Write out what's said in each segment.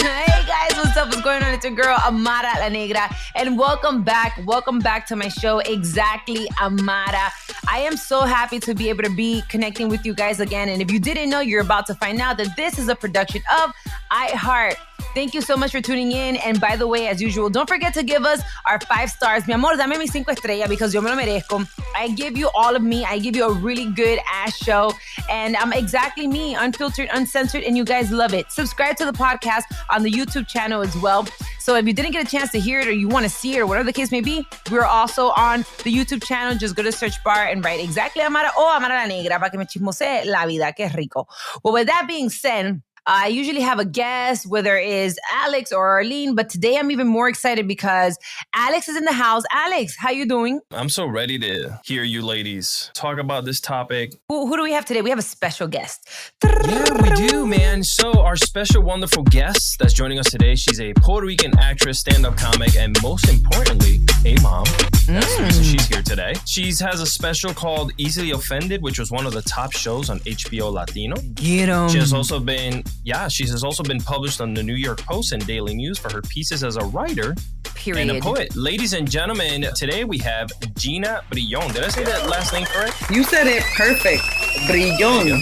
Hey guys, what's up? What's going on? It's your girl, Amara la Negra. And welcome back. Welcome back to my show, Exactly Amara. I am so happy to be able to be connecting with you guys again. And if you didn't know, you're about to find out that this is a production of iHeart. Thank you so much for tuning in. And by the way, as usual, don't forget to give us our 5 stars. Mi amor, dame mis 5 estrellas because yo me lo merezco. I give you all of me. I give you a really good ass show. And I'm exactly me, unfiltered, uncensored, and you guys love it. Subscribe to the podcast on the YouTube channel as well. So if you didn't get a chance to hear it or you want to see it or whatever the case may be, we're also on the YouTube channel. Just go to search bar and write Exactly Amara o Amara la Negra para que me chismose la vida, que rico. Well, with that being said, I usually have a guest, whether it is Alex or Arlene, but today I'm even more excited because Alex is in the house. Alex, how you doing? I'm so ready to hear you ladies talk about this topic. Who do we have today? We have a special guest. Yeah, we do, man. So our special, wonderful guest that's joining us today, she's a Puerto Rican actress, stand-up comic, and most importantly, a mom. That's the reason she's here today. She has a special called Easily Offended, which was one of the top shows on HBO Latino. Get 'em. She has also been published on the New York Post and Daily News for her pieces as a writer and a poet. Ladies and gentlemen, today we have Gina Brillon. Did I say that last name correct? You said it perfect. Brillon.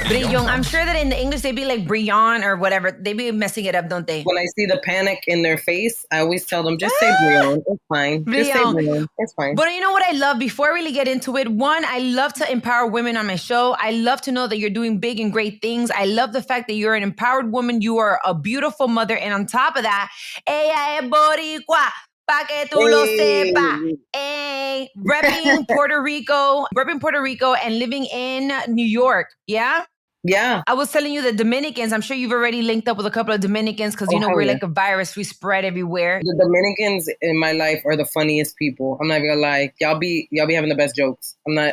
Brillon. I'm sure that in the English they'd be like Bréon or whatever. They be messing it up, don't they? When I see the panic in their face, I always tell them, just say Bréon. It's fine. Just say Bréon. It's fine. But you know what I love? Before I really get into it, one, I love to empower women on my show. I love to know that you're doing big and great things. I love the fact that you're an empowered woman. You are a beautiful mother. And on top of that, ella es boricua. Pa que tú lo sepa. Hey, repping Puerto Rico and living in New York. Yeah? Yeah. I was telling you the Dominicans, I'm sure you've already linked up with a couple of Dominicans because, we're like a virus. We spread everywhere. The Dominicans in my life are the funniest people. I'm not even gonna lie. Y'all be having the best jokes. I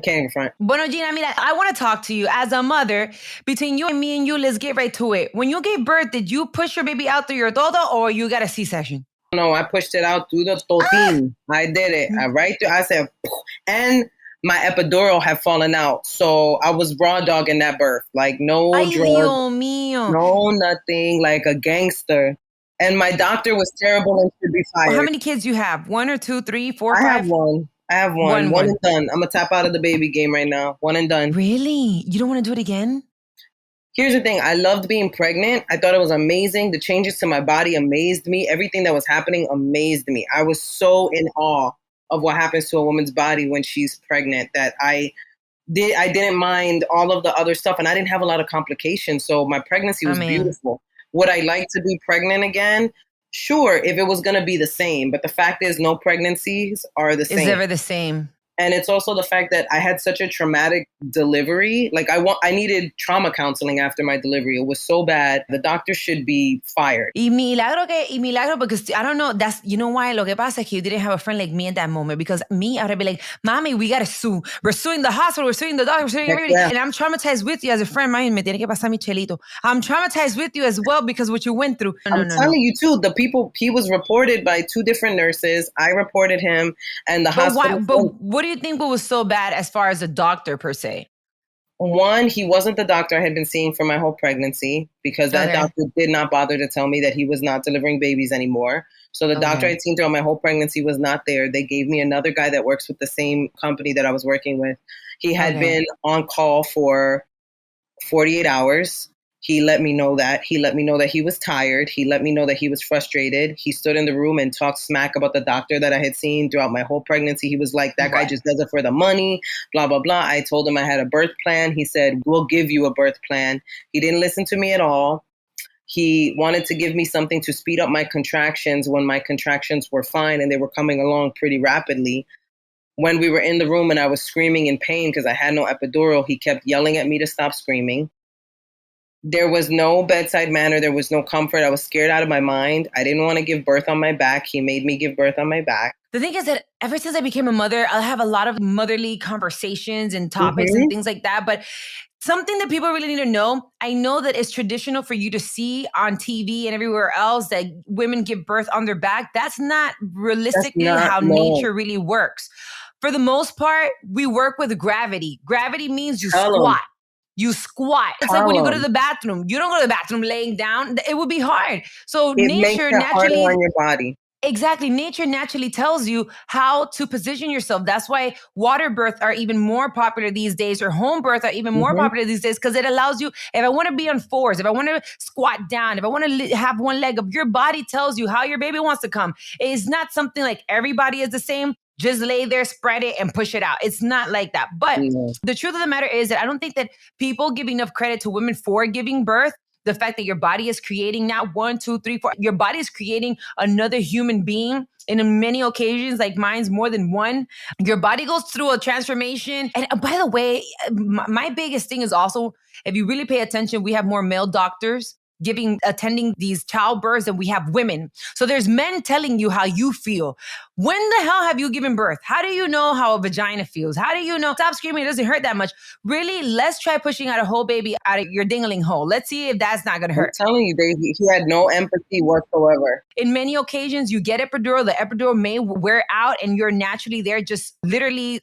can't confront. Bueno, Gina, mira, I want to talk to you as a mother. Between you and me and you, let's get right to it. When you gave birth, did you push your baby out through your todo or you got a C-section? No, I pushed it out through the totin. I did it. I said, and my epidural had fallen out. So I was raw dogging that birth. Like no drugs, Dios mío. no nothing, like a gangster. And my doctor was terrible and should be fired. Well, how many kids you have? 1 or 2, 3, 4, 5? I have one. One and done. I'm going to tap out of the baby game right now. One and done. Really? You don't want to do it again? Here's the thing. I loved being pregnant. I thought it was amazing. The changes to my body amazed me. Everything that was happening amazed me. I was so in awe of what happens to a woman's body when she's pregnant that I didn't mind all of the other stuff, and I didn't have a lot of complications. So my pregnancy was beautiful. Would I like to be pregnant again? Sure, if it was going to be the same. But the fact is, no pregnancies are the same. It's never the same. And it's also the fact that I had such a traumatic delivery. Like I needed trauma counseling after my delivery. It was so bad. The doctor should be fired. Y milagro, because I don't know, that's, you know why? Lo que pasa es que you didn't have a friend like me in that moment, because me, I would be like, Mommy, we got to sue. We're suing the hospital. We're suing the doctor. We're suing everybody. Yeah. And I'm traumatized with you as a friend. Me tiene que pasar mi chelito. I'm traumatized with you as well because what you went through. I'm telling you too, the people, he was reported by 2 different nurses. I reported him and the hospital. What do you think was so bad as far as a doctor per se? One, he wasn't the doctor I had been seeing for my whole pregnancy because that doctor did not bother to tell me that he was not delivering babies anymore. So the doctor I'd seen throughout my whole pregnancy was not there. They gave me another guy that works with the same company that I was working with. He had been on call for 48 hours. He let me know that. He let me know that he was tired. He let me know that he was frustrated. He stood in the room and talked smack about the doctor that I had seen throughout my whole pregnancy. He was like, that guy just does it for the money, blah, blah, blah. I told him I had a birth plan. He said, we'll give you a birth plan. He didn't listen to me at all. He wanted to give me something to speed up my contractions when my contractions were fine and they were coming along pretty rapidly. When we were in the room and I was screaming in pain because I had no epidural, he kept yelling at me to stop screaming. There was no bedside manner. There was no comfort. I was scared out of my mind. I didn't want to give birth on my back. He made me give birth on my back. The thing is that ever since I became a mother, I'll have a lot of motherly conversations and topics and things like that. But something that people really need to know, I know that it's traditional for you to see on TV and everywhere else that women give birth on their back. That's not realistically how nature really works. For the most part, we work with gravity. Gravity means you squat. You squat. It's like when you go to the bathroom. You don't go to the bathroom laying down. It would be hard. So It makes nature it harder naturally on your body. Exactly. Nature naturally tells you how to position yourself. That's why water births are even more popular these days, or home births are even more popular these days, because it allows you, if I want to be on fours, if I want to squat down, if I want to have one leg up, your body tells you how your baby wants to come. It's not something like everybody is the same. Just lay there, spread it, and push it out. It's not like that. But the truth of the matter is that I don't think that people give enough credit to women for giving birth. The fact that your body is creating not 1, 2, 3, 4, your body is creating another human being. And in many occasions, like mine's more than one, your body goes through a transformation. And by the way, my biggest thing is also, if you really pay attention, we have more male doctors attending these childbirths than we have women. So there's men telling you how you feel. When the hell have you given birth? How do you know how a vagina feels? How do you know? Stop screaming. It doesn't hurt that much. Really, let's try pushing out a whole baby out of your dingling hole. Let's see if that's not going to hurt. I'm telling you, he had no empathy whatsoever. In many occasions, you get epidural. The epidural may wear out and you're naturally there just literally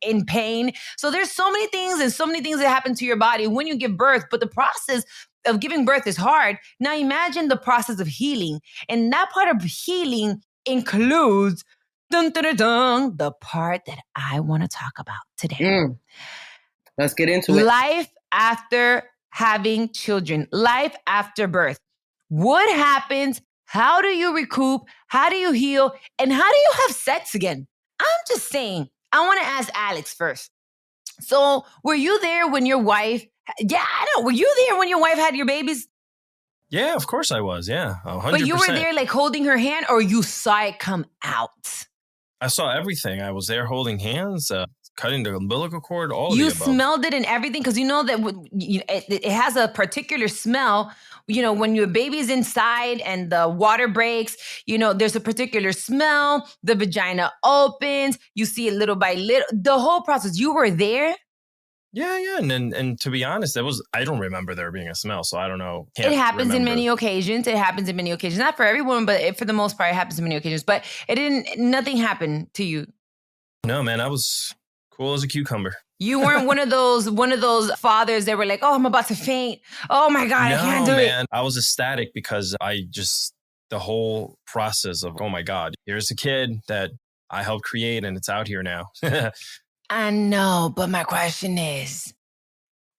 in pain. So there's so many things that happen to your body when you give birth. But the process of giving birth is hard. Now imagine the process of healing. And that part of healing includes the part that I want to talk about today. Let's get into it. Life after having children, life after birth. What happens? How do you recoup? How do you heal? And how do you have sex again? I'm just saying, I want to ask Alex first. So were you there when your wife, were you there when your wife had your babies? Yeah, of course I was. Yeah, 100%. But you were there like holding her hand, or you saw it come out? I saw everything. I was there holding hands, cutting the umbilical cord, all of the above. You smelled it and everything? Because you know that it has a particular smell. You know, when your baby's inside and the water breaks, you know, there's a particular smell. The vagina opens. You see it little by little. The whole process. You were there? Yeah. And to be honest, I don't remember there being a smell, so I don't know. It happens in many occasions. Not for everyone, but for the most part, it happens in many occasions. But nothing happened to you. No, man, I was cool as a cucumber. You weren't one of those fathers that were like, oh, I'm about to faint. Oh my God, I can't do it. I was ecstatic because the whole process of, oh my God, here's a kid that I helped create and it's out here now. I know, but my question is,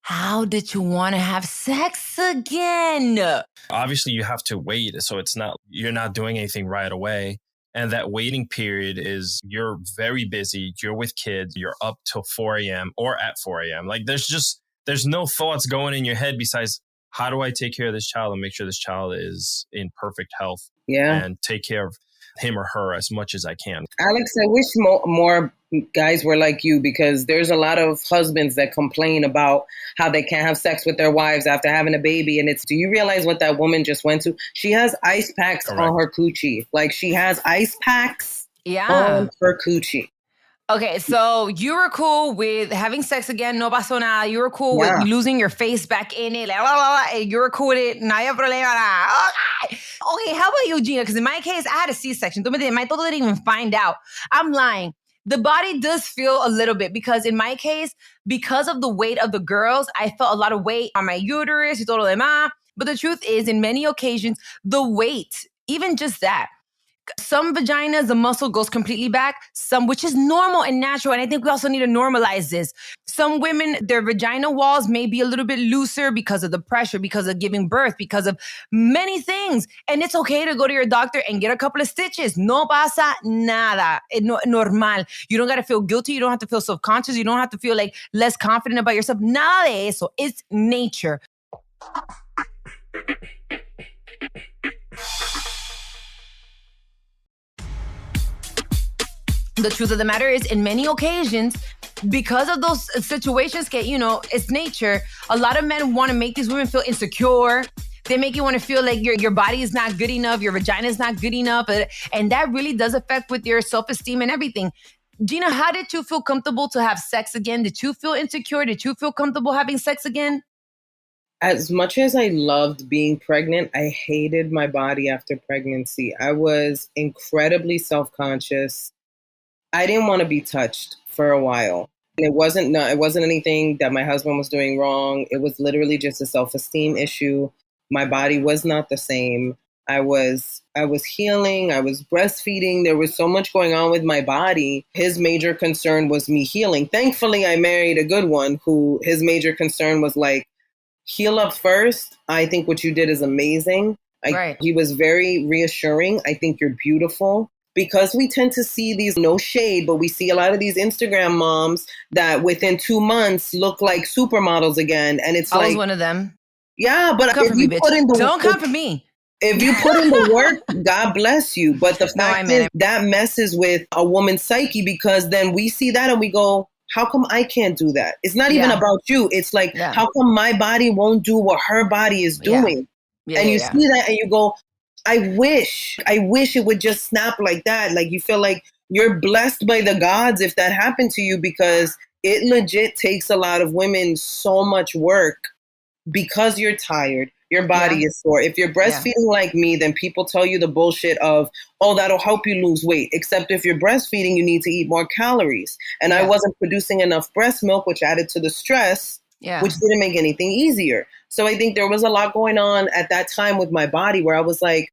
how did you want to have sex again? Obviously, you have to wait. So you're not doing anything right away. And that waiting period is, you're very busy. You're with kids. You're up till 4 a.m. or at 4 a.m. Like there's no thoughts going in your head besides, how do I take care of this child and make sure this child is in perfect health? Yeah. And take care of him or her as much as I can. Alex, I wish more guys were like you, because there's a lot of husbands that complain about how they can't have sex with their wives after having a baby. And do you realize what that woman just went to? She has ice packs on her coochie. Like, she has ice packs on her coochie. Okay, so you were cool with having sex again, no pasó nada. You were cool with losing your face back in it. Like, blah, blah, blah. You were cool with it. No hay problema. Okay, how about you, Gina? Because in my case, I had a C-section. My todo didn't even find out. I'm lying. The body does feel a little bit, because in my case, because of the weight of the girls, I felt a lot of weight on my uterus y todo lo demás. But the truth is, in many occasions, the weight, even just that, some vaginas, the muscle goes completely back, some, which is normal and natural. And I think we also need to normalize this. Some women, their vagina walls may be a little bit looser because of the pressure, because of giving birth, because of many things. And it's okay to go to your doctor and get a couple of stitches. No pasa nada. Normal. You don't got to feel guilty. You don't have to feel self-conscious. You don't have to feel like less confident about yourself. Nada de eso. It's nature. The truth of the matter is, in many occasions, because of those situations, it's nature. A lot of men want to make these women feel insecure. They make you want to feel like your body is not good enough, your vagina is not good enough. And that really does affect with your self-esteem and everything. Gina, how did you feel comfortable to have sex again? Did you feel insecure? Did you feel comfortable having sex again? As much as I loved being pregnant, I hated my body after pregnancy. I was incredibly self-conscious. I didn't want to be touched for a while. It wasn't anything that my husband was doing wrong. It was literally just a self-esteem issue. My body was not the same. I was healing. I was breastfeeding. There was so much going on with my body. His major concern was me healing. Thankfully, I married a good one who his major concern was like, heal up first. I think what you did is amazing. Right. He was very reassuring. I think you're beautiful. Because we tend to see these, no shade, but we see a lot of these Instagram moms that within 2 months look like supermodels again. And it's I like, was one of them. Yeah, but Don't come for me, bitch. Don't come for me. If you put in the work, God bless you. But the fact is that messes with a woman's psyche, because then we see that and we go, how come I can't do that? It's not even about you. It's like, how come my body won't do what her body is doing? And you see that and you go, I wish it would just snap like that. Like you feel like you're blessed by the gods if that happened to you, because it legit takes a lot of women so much work because you're tired. Your body is sore. If you're breastfeeding like me, then people tell you the bullshit of, oh, that'll help you lose weight. Except if you're breastfeeding, you need to eat more calories. And I wasn't producing enough breast milk, which added to the stress, which didn't make anything easier. So I think there was a lot going on at that time with my body where I was like,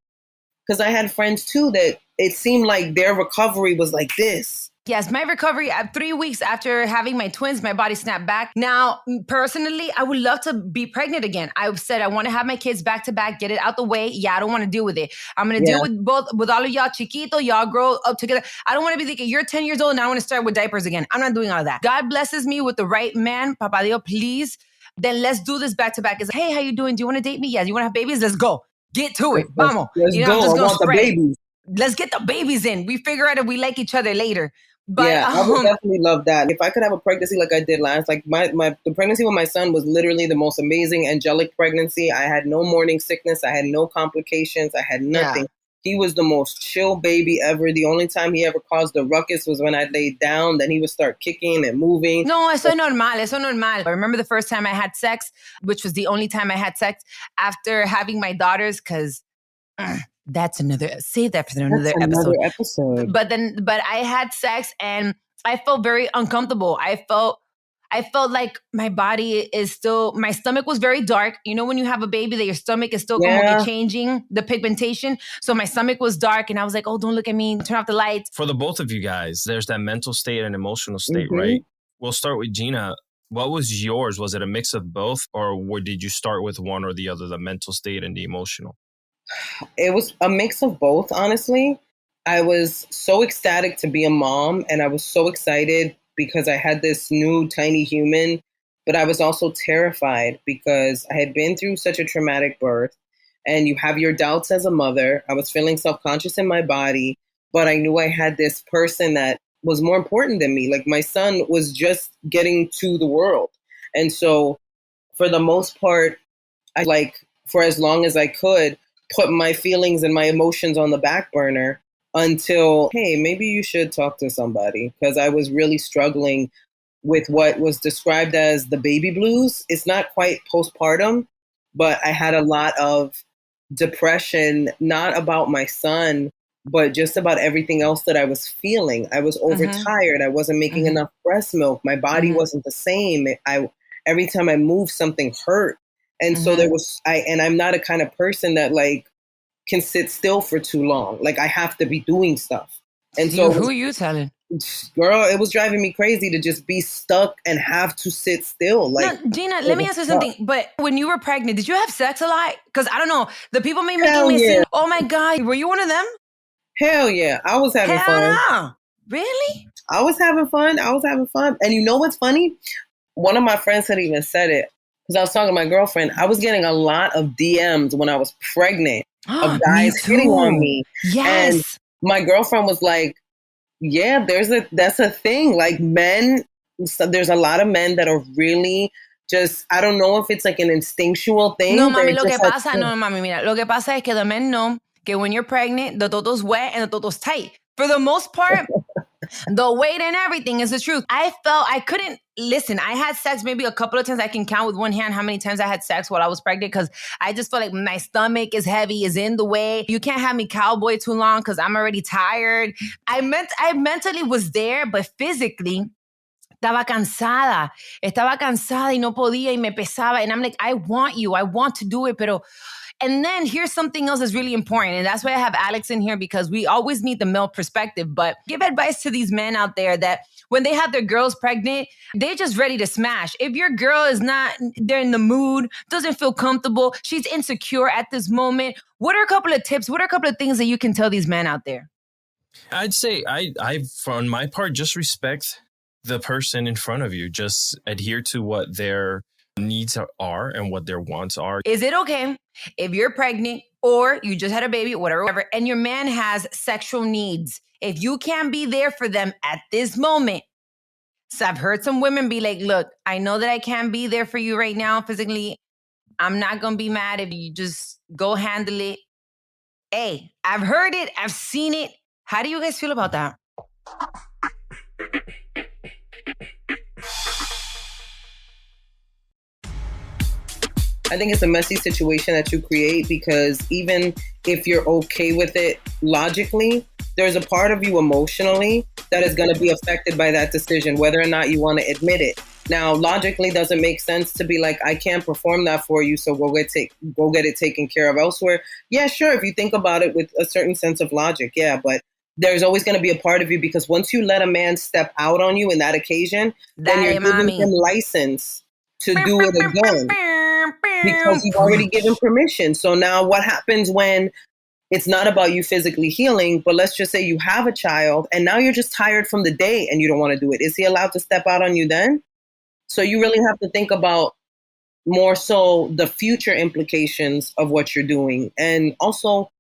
because I had friends too that it seemed like their recovery was like this. Yes, my recovery, 3 weeks after having my twins, my body snapped back. Now, personally, I would love to be pregnant again. I said I want to have my kids back to back, get it out the way. Yeah, I don't want to deal with it. I'm going to deal with all of y'all chiquito, y'all grow up together. I don't want to be thinking, you're 10 years old and I want to start with diapers again. I'm not doing all of that. God blesses me with the right man. Papa Dios, please. Then let's do this back to back. It's like, hey, how you doing? Do you want to date me? Yes. You want to have babies? Let's go. Get to it. Vamos. Let's go. I want the babies. Let's get the babies in. We figure out if we like each other later. But, I would definitely love that. If I could have a pregnancy like I did last, like the pregnancy with my son was literally the most amazing, angelic pregnancy. I had no morning sickness. I had no complications. I had nothing. Yeah. He was the most chill baby ever. The only time he ever caused a ruckus was when I laid down. Then he would start kicking and moving. No, eso es normal. I remember the first time I had sex, which was the only time I had sex after having my daughters, because save that for another episode. But I had sex and I felt very uncomfortable. I felt like my body is still, my stomach was very dark. You know, when you have a baby that your stomach is still changing the pigmentation. So my stomach was dark and I was like, oh, don't look at me. Turn off the lights. For the both of you guys, there's that mental state and emotional state, right? We'll start with Gina. What was yours? Was it a mix of both, or did you start with one or the other, the mental state and the emotional? It was a mix of both, honestly. I was so ecstatic to be a mom, and I was so excited because I had this new tiny human, but I was also terrified because I had been through such a traumatic birth, and you have your doubts as a mother. I was feeling self-conscious in my body, but I knew I had this person that was more important than me. Like my son was just getting to the world. And so for the most part, for as long as I could, put my feelings and my emotions on the back burner until, hey, maybe you should talk to somebody, because I was really struggling with what was described as the baby blues. It's not quite postpartum, but I had a lot of depression, not about my son, but just about everything else that I was feeling. I was overtired. I wasn't making enough breast milk. My body wasn't the same. Every time I moved, something hurt. And so I'm not a kind of person that like can sit still for too long. Like I have to be doing stuff. And so who are you telling? Girl, it was driving me crazy to just be stuck and have to sit still. Like, no, Gina, let me ask you something. But when you were pregnant, did you have sex a lot? Because I don't know. The people may make me seem, oh my God, were you one of them? Hell yeah. I was having fun. No. Really? I was having fun. And you know what's funny? One of my friends had even said it. Because I was talking to my girlfriend, I was getting a lot of DMs when I was pregnant of guys hitting on me. Yes. And my girlfriend was like, yeah, that's a thing. Like men, there's a lot of men that are really just, I don't know if it's like an instinctual thing. No, mami, lo que pasa es que the men know que when you're pregnant, the toto's wet and the toto's tight. For the most part, the weight and everything is the truth. I felt I couldn't listen. I had sex maybe a couple of times. I can count with one hand how many times I had sex while I was pregnant, because I just felt like my stomach is heavy, is in the way. You can't have me cowboy too long because I'm already tired. I mentally was there, but physically, Estaba cansada y no podía y me pesaba. And I'm like, I want to do it, pero... And then here's something else that's really important. And that's why I have Alex in here, because we always need the male perspective. But give advice to these men out there that when they have their girls pregnant, they're just ready to smash. If your girl is not, they're in the mood, doesn't feel comfortable, she's insecure at this moment, what are a couple of tips? What are a couple of things that you can tell these men out there? I'd say I on my part, just respect the person in front of you. Just adhere to what their needs are and what their wants are. Is it okay if you're pregnant or you just had a baby, whatever, and your man has sexual needs? If you can't be there for them at this moment. So I've heard some women be like, look, I know that I can't be there for you right now physically. I'm not going to be mad if you just go handle it. Hey, I've heard it. I've seen it. How do you guys feel about that? I think it's a messy situation that you create, because even if you're okay with it logically, there's a part of you emotionally that is going to be affected by that decision, whether or not you want to admit it. Now, logically, doesn't make sense to be like, I can't perform that for you, so go get it taken care of elsewhere. Yeah, sure, if you think about it with a certain sense of logic, yeah, but there's always going to be a part of you, because once you let a man step out on you in that occasion, then you're giving him license to do it again, because you've already given permission. So now what happens when it's not about you physically healing, but let's just say you have a child and now you're just tired from the day and you don't want to do it? Is he allowed to step out on you then? So you really have to think about more so the future implications of what you're doing. And also,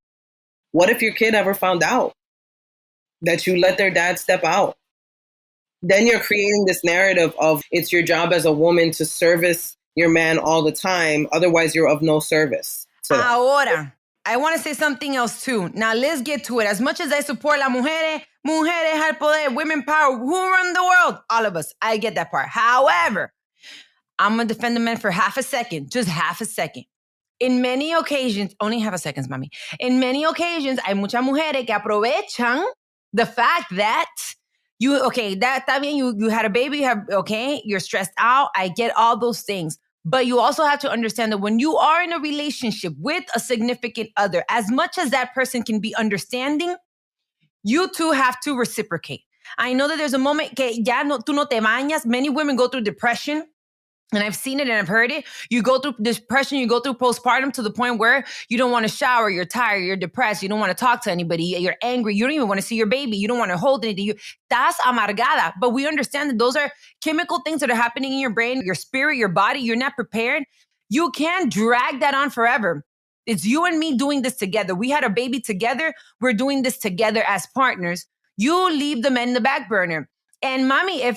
what if your kid ever found out that you let their dad step out? Then you're creating this narrative of it's your job as a woman to service your man all the time. Otherwise, you're of no service. Ahora, I want to say something else too. Now, let's get to it. As much as I support las mujeres al poder, women power, who run the world? All of us. I get that part. However, I'm going to defend the men for half a second, just half a second. In many occasions, only half a second, mami. In many occasions, hay muchas mujeres que aprovechan the fact that you had a baby, you're stressed out. I get all those things. But you also have to understand that when you are in a relationship with a significant other, as much as that person can be understanding, you two have to reciprocate. I know that there's a moment que tú no te bañas. Many women go through depression. And I've seen it and I've heard it. You go through depression, you go through postpartum to the point where you don't want to shower, you're tired, you're depressed, you don't want to talk to anybody, you're angry, you don't even want to see your baby, you don't want to hold anything. That's amargada. But we understand that those are chemical things that are happening in your brain, your spirit, your body. You're not prepared. You can't drag that on forever. It's you and me doing this together. We had a baby together. We're doing this together as partners. You leave the men in the back burner. And mommy, if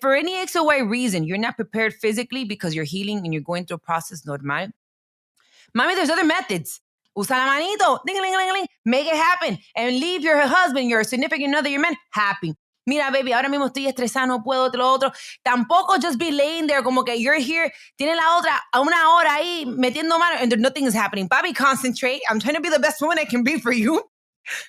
for any X or Y reason, you're not prepared physically because you're healing and you're going through a process normal, mommy, there's other methods. Usa la manito, ding-a-ling-a-ling-a-ling, make it happen. And leave your husband, your significant other, your man, happy. Mira, baby, ahora mismo estoy estresada, no puedo, lo otro. Tampoco just be laying there como que you're here, tiene la otra a una hora ahí metiendo mano and nothing is happening. Papi, concentrate. I'm trying to be the best woman I can be for you.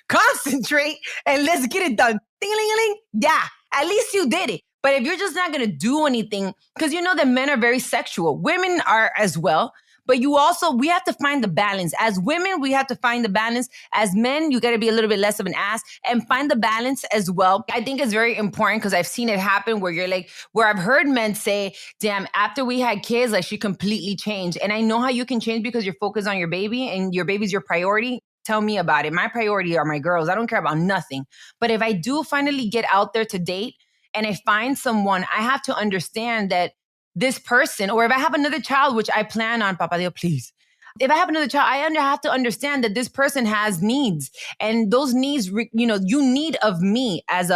Concentrate and let's get it done. Ding-a-ling-a-ling. Yeah. At least you did it. But if you're just not going to do anything, because you know that men are very sexual. Women are as well. But we have to find the balance. As women, we have to find the balance. As men, you got to be a little bit less of an ass and find the balance as well. I think it's very important because I've seen it happen where I've heard men say, damn, after we had kids, like she completely changed. And I know how you can change because you're focused on your baby and your baby's your priority. Tell me about it. My priority are my girls. I don't care about nothing. But if I do finally get out there to date and I find someone, I have to understand that this person, or if I have another child, which I plan on, Papa Dios, please. If I have another child, I have to understand that this person has needs. And those needs, you need of me as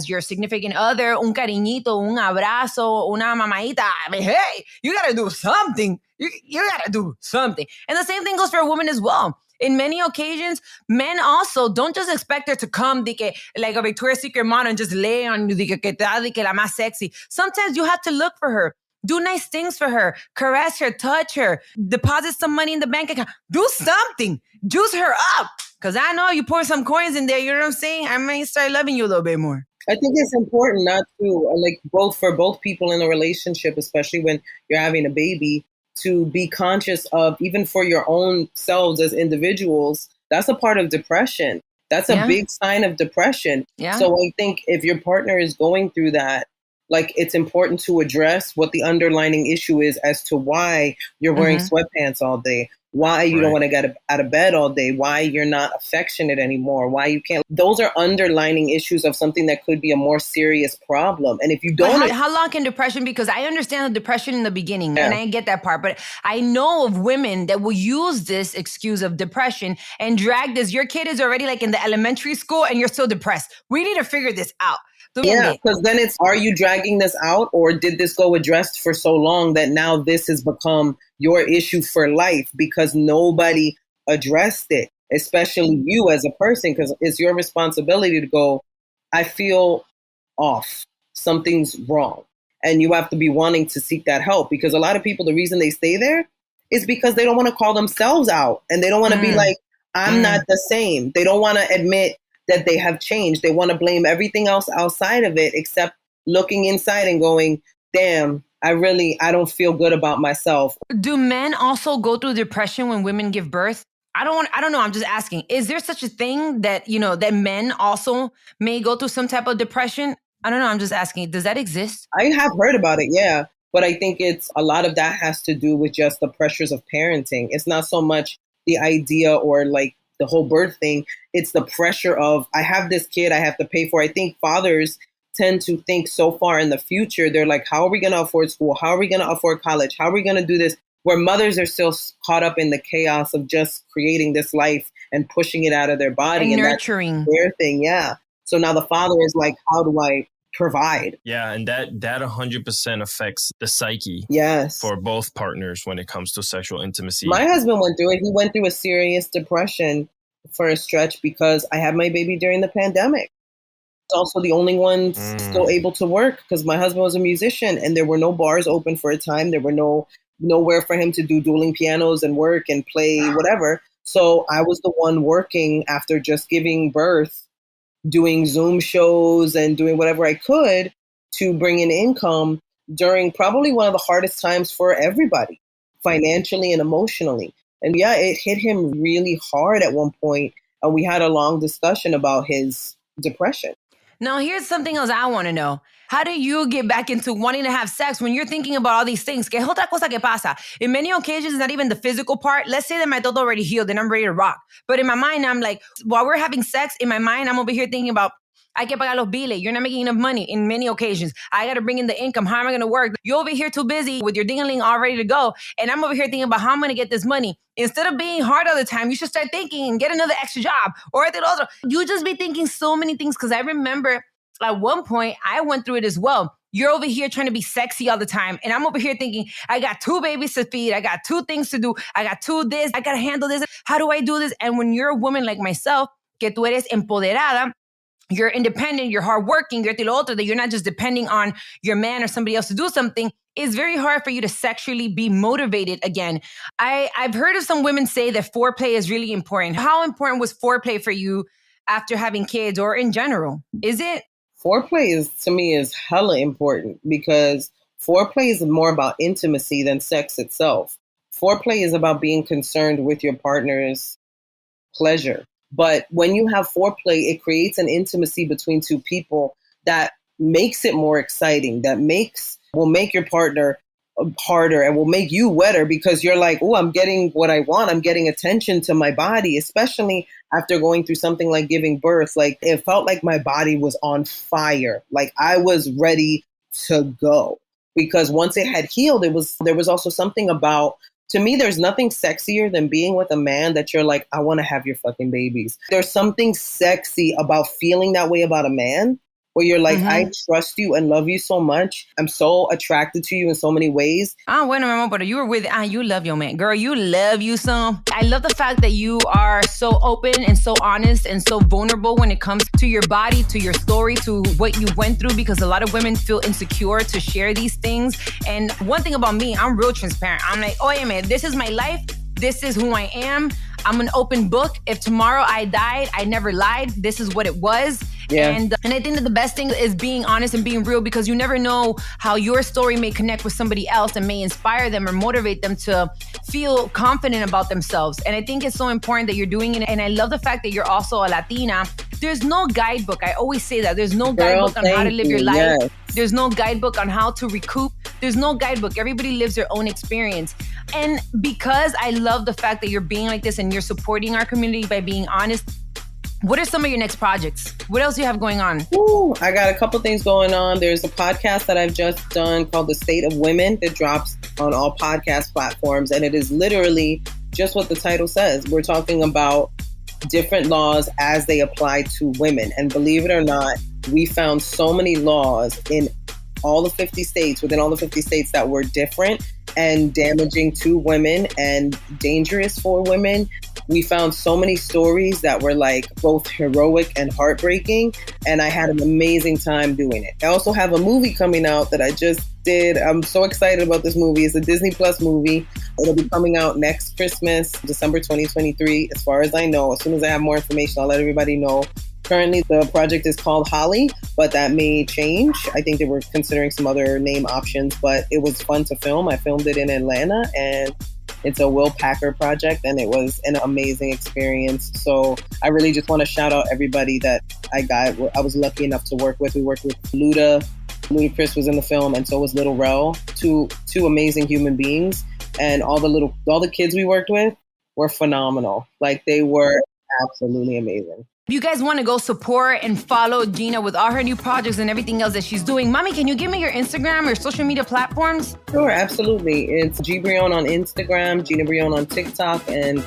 your significant other, un cariñito, un abrazo, una mamadita. I mean, hey, you got to do something. You got to do something. And the same thing goes for a woman as well. In many occasions, men also don't just expect her to come like a Victoria's Secret model and just lay on you, que la más sexy. Sometimes you have to look for her. Do nice things for her. Caress her, touch her, deposit some money in the bank account. Do something. Juice her up. Because I know you pour some coins in there, you know what I'm saying? I may start loving you a little bit more. I think it's important not to, like, for both people in a relationship, especially when you're having a baby, to be conscious of, even for your own selves as individuals, that's a part of depression. That's a big sign of depression. Yeah. So I think if your partner is going through that, like, it's important to address what the underlying issue is as to why you're wearing sweatpants all day, why you don't want to get out of bed all day, why you're not affectionate anymore, why you can't. Those are underlying issues of something that could be a more serious problem. And if you don't... How long can depression be? Because I understand the depression in the beginning, and I get that part. But I know of women that will use this excuse of depression and drag this. Your kid is already like in the elementary school and you're still depressed. We need to figure this out. Yeah, because then it's, are you dragging this out, or did this go addressed for so long that now this has become your issue for life because nobody addressed it, especially you as a person, because it's your responsibility to go, I feel off, something's wrong. And you have to be wanting to seek that help, because a lot of people, the reason they stay there is because they don't want to call themselves out, and they don't want to be like, I'm not the same. They don't want to admit that they have changed. They want to blame everything else outside of it, except looking inside and going, damn, I don't feel good about myself. Do men also go through depression when women give birth? I don't know. I'm just asking. Is there such a thing that, that men also may go through some type of depression? I don't know. I'm just asking. Does that exist? I have heard about it. Yeah. But I think it's a lot of that has to do with just the pressures of parenting. It's not so much the idea or like the whole birth thing. It's the pressure of, I have this kid I have to pay for. I think fathers tend to think so far in the future. They're like, how are we going to afford school? How are we going to afford college? How are we going to do this? Where mothers are still caught up in the chaos of just creating this life and pushing it out of their body. And nurturing. That's their thing. Yeah. So now the father is like, how do I provide? Yeah. And that 100% affects the psyche. Yes. For both partners when it comes to sexual intimacy. My husband went through it. He went through a serious depression for a stretch because I had my baby during the pandemic. I was also the only one still able to work because my husband was a musician and there were no bars open for a time. There were nowhere for him to do dueling pianos and work and play whatever. So I was the one working after just giving birth, doing Zoom shows and doing whatever I could to bring in income during probably one of the hardest times for everybody, financially and emotionally. And yeah, it hit him really hard at one point. And we had a long discussion about his depression. Now, here's something else I want to know. How do you get back into wanting to have sex when you're thinking about all these things? Que es otra cosa que pasa. In many occasions, it's not even the physical part. Let's say that my toto already healed and I'm ready to rock. But in my mind, I'm like, while we're having sex, in my mind, I'm over here thinking about, hay que pagar los biles. You're not making enough money in many occasions. I got to bring in the income. How am I going to work? You're over here too busy with your ding-a-ling all ready to go. And I'm over here thinking about how I'm going to get this money. Instead of being hard all the time, you should start thinking and get another extra job. Or you just be thinking so many things. Because I remember at one point, I went through it as well. You're over here trying to be sexy all the time. And I'm over here thinking, I got 2 babies to feed. I got 2 things to do. I got 2 this. I got to handle this. How do I do this? And when you're a woman like myself, que tú eres empoderada, you're independent, you're hardworking, you're that you're not just depending on your man or somebody else to do something, it's very hard for you to sexually be motivated again. I've heard of some women say that foreplay is really important. How important was foreplay for you after having kids or in general? Is it? Foreplay to me is hella important because foreplay is more about intimacy than sex itself. Foreplay is about being concerned with your partner's pleasure. But when you have foreplay, it creates an intimacy between 2 people that makes it more exciting, will make your partner harder and will make you wetter because you're like, oh, I'm getting what I want. I'm getting attention to my body, especially after going through something like giving birth. Like it felt like my body was on fire. Like I was ready to go because once it had healed, there was also something about, to me, there's nothing sexier than being with a man that you're like, I want to have your fucking babies. There's something sexy about feeling that way about a man where you're like, I trust you and love you so much. I'm so attracted to you in so many ways. Bueno, mi amor, but you were with, you love your man. Girl, you love you some. I love the fact that you are so open and so honest and so vulnerable when it comes to your body, to your story, to what you went through, because a lot of women feel insecure to share these things. And one thing about me, I'm real transparent. I'm like, oh yeah, man, this is my life. This is who I am. I'm an open book. If tomorrow I died, I never lied. This is what it was. Yeah. And I think that the best thing is being honest and being real, because you never know how your story may connect with somebody else and may inspire them or motivate them to feel confident about themselves. And I think it's so important that you're doing it. And I love the fact that you're also a Latina. There's no guidebook. I always say that. There's no guidebook on how to live your life. Yes. There's no guidebook on how to recoup. There's no guidebook. Everybody lives their own experience. And because I love the fact that you're being like this and you're supporting our community by being honest, what are some of your next projects? What else do you have going on? Ooh, I got a couple things going on. There's a podcast that I've just done called The State of Women that drops on all podcast platforms. And it is literally just what the title says. We're talking about different laws as they apply to women. And believe it or not, we found so many laws in all the 50 states, within all the 50 states, that were different and damaging to women and dangerous for women. We found so many stories that were like both heroic and heartbreaking, and I had an amazing time doing it. I also have a movie coming out that I just did. I'm so excited about this movie. It's a Disney Plus movie. It'll be coming out next Christmas, December 2023, as far as I know. As soon as I have more information, I'll let everybody know. Currently, the project is called Holly, but that may change. I think they were considering some other name options, but it was fun to film. I filmed it in Atlanta, and it's a Will Packer project, and it was an amazing experience. So I really just want to shout out everybody that I was lucky enough to work with. We worked with Ludacris was in the film, and so was Lil Rel, two amazing human beings. And all the kids we worked with were phenomenal. Like, they were absolutely amazing. If you guys want to go support and follow Gina with all her new projects and everything else that she's doing, Mommy, can you give me your Instagram or social media platforms? Sure, absolutely. It's G Brillon on Instagram, Gina Brillon on TikTok, and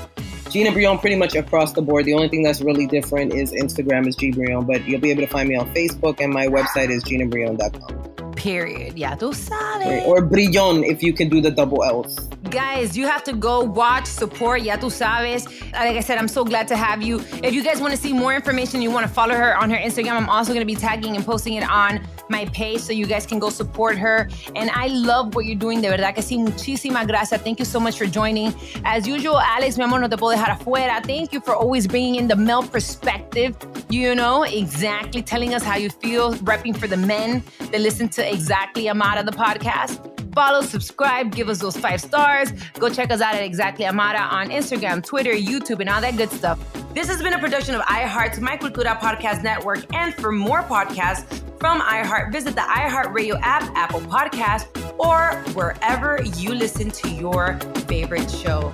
Gina Brillon pretty much across the board. The only thing that's really different is Instagram is G Brillon, but you'll be able to find me on Facebook, and my website is ginabrillon.com. Period. Ya tú sabes. Or Brillon if you can do the double L's. Guys, you have to go watch, support, ya tú sabes. Like I said, I'm so glad to have you. If you guys want to see more information, you want to follow her on her Instagram, I'm also going to be tagging and posting it on my page so you guys can go support her. And I love what you're doing, de verdad que sí. Muchísimas gracias. Thank you so much for joining. As usual, Alex, mi amor, no te puedo dejar afuera. Thank you for always bringing in the male perspective, you know, exactly telling us how you feel, repping for the men that listen to Exactly Amara, the podcast. Follow, subscribe, give us those 5 stars. Go check us out at Exactly Amara on Instagram, Twitter, YouTube, and all that good stuff. This has been a production of iHeart's My Cultura Podcast Network. And for more podcasts from iHeart, visit the iHeartRadio app, Apple Podcasts, or wherever you listen to your favorite show.